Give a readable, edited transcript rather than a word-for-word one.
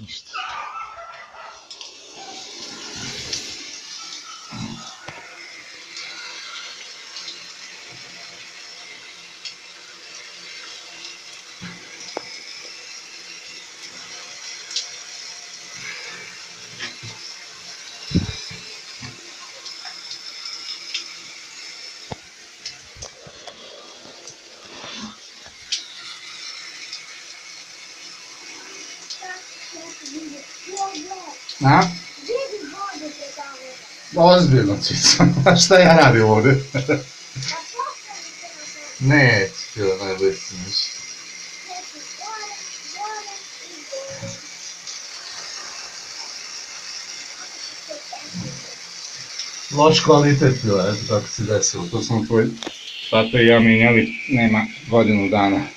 Ništa. A? Ozbiljno cica, a šta ja radim ovdje? Neće, najbolje si ništa. Loš kvalitet bila, eto kako se desilo, to smo tvoj tata i ja mijenjali, nema godinu dana.